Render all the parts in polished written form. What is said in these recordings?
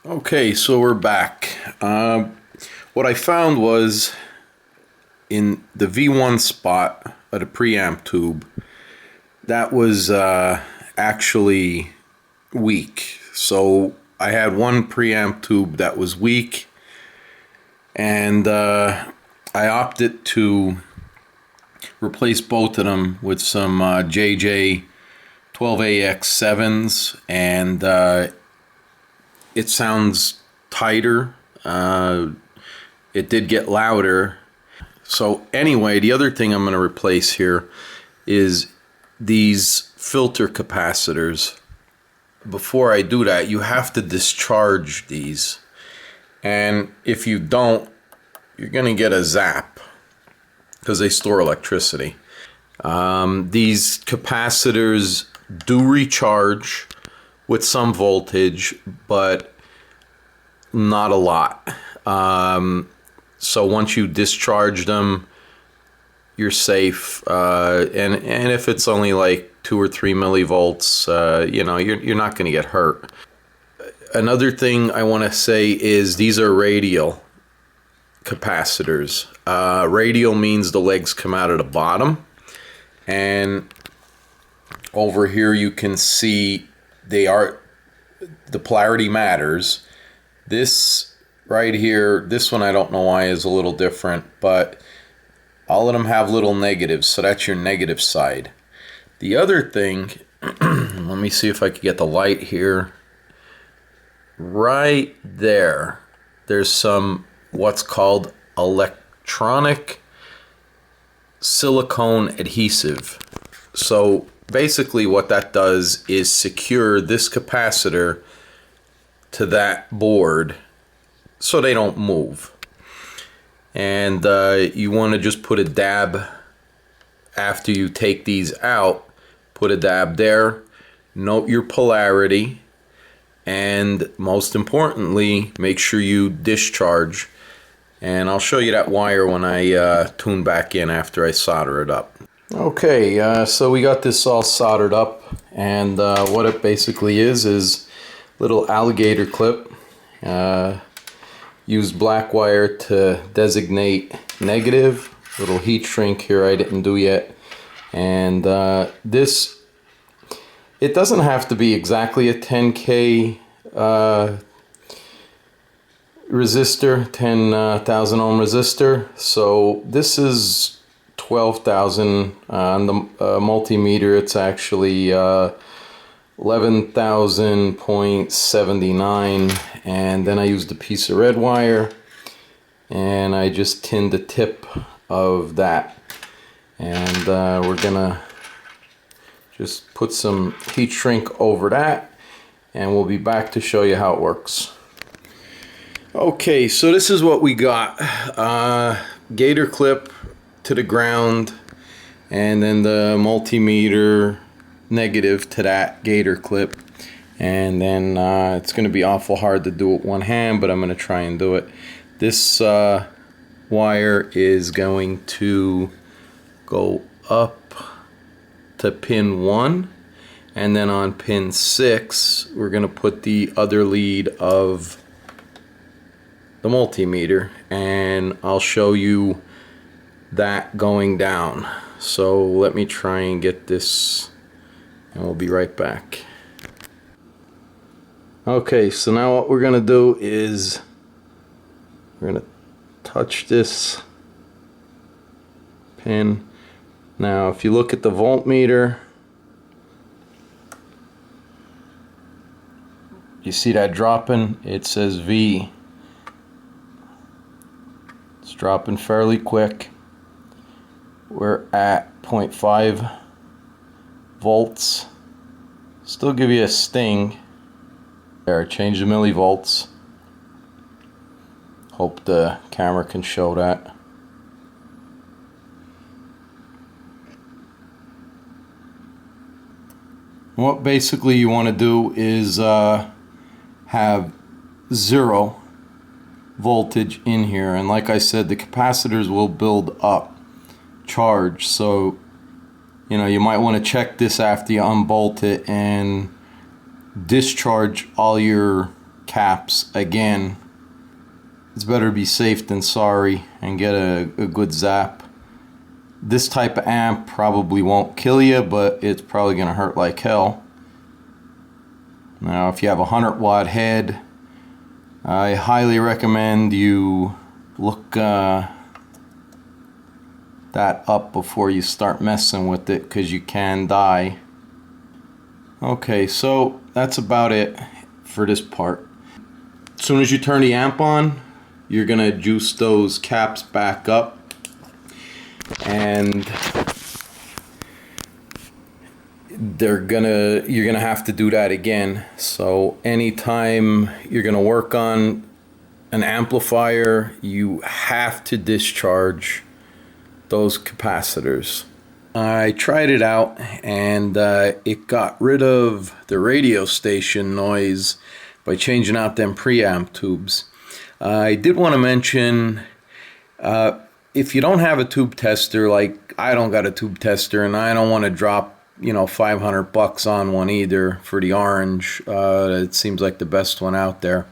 Okay, so we're back. What I found was in the V1 spot of the preamp tube, that was actually weak. So I had one preamp tube that was weak, and I opted to replace both of them with some JJ 12AX7s, and it sounds tighter. It did get louder. So anyway, the other thing I'm going to replace here is these filter capacitors. Before I do that, you have to discharge these, and if you don't, you're going to get a zap because they store electricity. These capacitors do recharge with some voltage, but not a lot. So once you discharge them, you're safe. And if it's only like 2 or 3 millivolts, you know, you're not going to get hurt. Another thing I want to say is these are radial capacitors. Radial means the legs come out of the bottom, and over here you can see the polarity matters. This right here, this one I don't know why is a little different, but all of them have little negatives, so that's your negative side. The other thing, let me see if I can get the light here. Right there, there's some what's called electronic silicone adhesive. So basically what that does is secure this capacitor to that board so they don't move. And you want to just put a dab after you take these out. Put a dab there. Note your polarity. And most importantly, make sure you discharge. And I'll show you that wire when I tune back in after I solder it up. Okay, so we got this all soldered up, and what it basically is little alligator clip. Use black wire to designate negative. Little heat shrink here I didn't do yet. And this, it doesn't have to be exactly a 10K resistor, 10,000 ohm resistor. So this is 12,000 on the multimeter. It's actually 11,000.79, and then I used a piece of red wire, and I just tinned the tip of that, and we're gonna just put some heat shrink over that, and we'll be back to show you how it works. Okay, so this is what we got. Gator clip to the ground, and then the multimeter negative to that gator clip, and then it's going to be awful hard to do it one hand, but I'm going to try and do it. This wire is going to go up to pin 1, and then on pin 6 we're going to put the other lead of the multimeter, and I'll show you that going down. So let me try and get this, and we'll be right back. Okay, so now what we're gonna do is we're gonna touch this pin. Now if you look at the voltmeter, you see that dropping? It says V. It's dropping fairly quick. We're at 0.5 volts. Still give you a sting. There, change the millivolts. Hope the camera can show that. What basically you want to do is have 0 voltage in here, and like I said, the capacitors will build up charge, so you know, you might want to check this after you unbolt it and discharge all your caps again. It's better to be safe than sorry and get a good zap. This type of amp probably won't kill you, but it's probably going to hurt like hell. Now if you have a 100-watt head, I highly recommend you look that up before you start messing with it, because you can die. Okay, so that's about it for this part. As soon as you turn the amp on, you're gonna juice those caps back up, and you're gonna have to do that again. So anytime you're gonna work on an amplifier, you have to discharge those capacitors. I tried it out, and it got rid of the radio station noise by changing out them preamp tubes. I did want to mention, if you don't have a tube tester, like I don't got a tube tester, and I don't want to drop, you know, $500 on one either for the orange. It seems like the best one out there.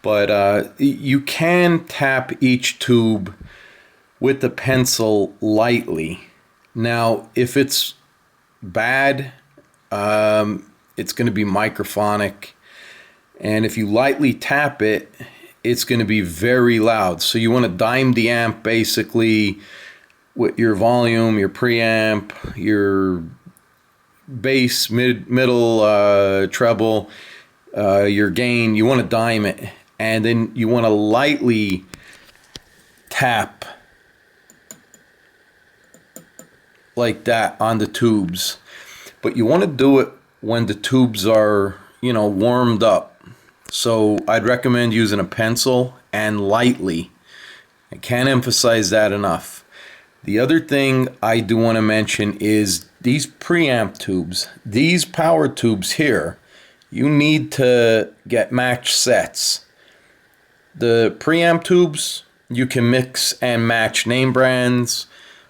But you can tap each tube with the pencil lightly. Now, if it's bad, it's going to be microphonic, and if you lightly tap it, it's going to be very loud. So you want to dime the amp basically with your volume, your preamp, your bass, middle, treble, your gain. You want to dime it, and then you want to lightly tap like that on the tubes. But you want to do it when the tubes are, you know, warmed up. So I'd recommend using a pencil and lightly. I can't emphasize that enough. The other thing I do want to mention is these preamp tubes, these power tubes here, you need to get matched sets. The preamp tubes, you can mix and match name brands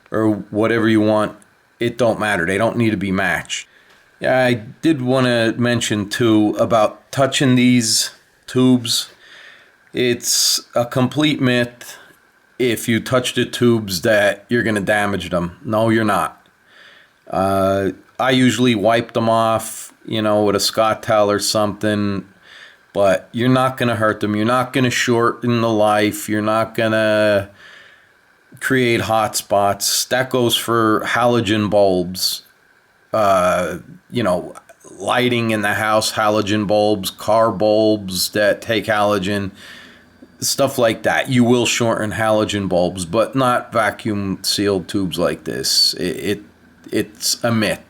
or whatever you want. It don't matter. They don't need to be matched. Yeah, I did want to mention too about touching these tubes. It's a complete myth if you touch the tubes that you're going to damage them. No, you're not. I usually wipe them off, you know, with a Scott towel or something, but you're not going to hurt them. You're not going to shorten the life. You're not going to create hot spots. That goes for halogen bulbs. You know, lighting in the house, halogen bulbs, car bulbs that take halogen, stuff like that. You will shorten halogen bulbs, but not vacuum sealed tubes like this. It's a myth.